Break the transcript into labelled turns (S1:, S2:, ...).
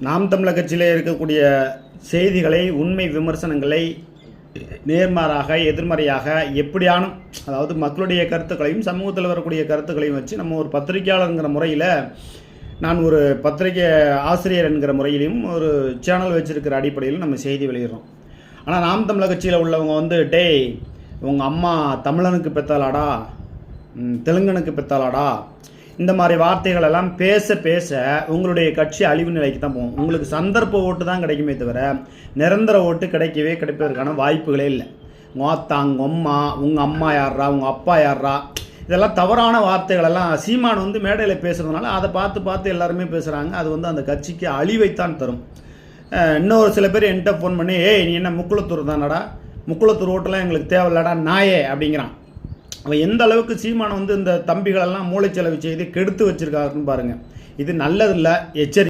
S1: நாம் தமிழர் கட்சியில் இருக்கக்கூடிய செய்திகளை, உண்மை விமர்சனங்களை நேர்மாறாக எதிர்மறையாக எப்படியானும், அதாவது மக்களுடைய கருத்துக்களையும் சமூகத்தில் வரக்கூடிய கருத்துக்களையும் வச்சு நம்ம ஒரு பத்திரிகையாளருங்கிற முறையில், நான் ஒரு பத்திரிகை ஆசிரியர் என்கிற முறையிலையும் ஒரு சேனல் வச்சுருக்கிற அடிப்படையில் நம்ம செய்தி வெளியிடுறோம். ஆனால் நாம் தமிழர் கட்சியில் உள்ளவங்க டேய் உங்கள் அம்மா தமிழனுக்கு பெத்தாளாடா, தெலுங்கனுக்கு பெத்தாளாடா, இந்த மாதிரி வார்த்தைகள் எல்லாம் பேச பேச உங்களுடைய கட்சி அழிவு நிலைக்கு தான் போகும். உங்களுக்கு சந்தர்ப்ப ஓட்டு தான் கிடைக்குமே தவிர நிரந்தர ஓட்டு கிடைப்பதற்கான வாய்ப்புகளே இல்லை. உங்கள் அம்மா, உங்கள் அம்மா யாரா, உங்கள் அப்பா யாரா, இதெல்லாம் தவறான வார்த்தைகள் எல்லாம் சீமான் மேடையில் பேசுகிறதுனால அதை பார்த்து எல்லாருமே பேசுகிறாங்க. அது அந்த கட்சிக்கு அழிவைத்தான் தரும். இன்னொரு சில பேர் என்கிட்ட ஃபோன் பண்ணி, ஏய் நீ என்ன முக்குளத்தூர் தானடா, முக்குளத்தூர் ஓட்டெல்லாம் எங்களுக்கு தேவையில்லடா நாயே அப்படிங்கிறான். அவன் எந்த அளவுக்கு சீமான் இந்த தம்பிகளெல்லாம் மூளைச்செலவு செய்து கெடுத்து வச்சிருக்காருன்னு பாருங்கள். இது நல்லதில்லை, எச்சரிக்கை.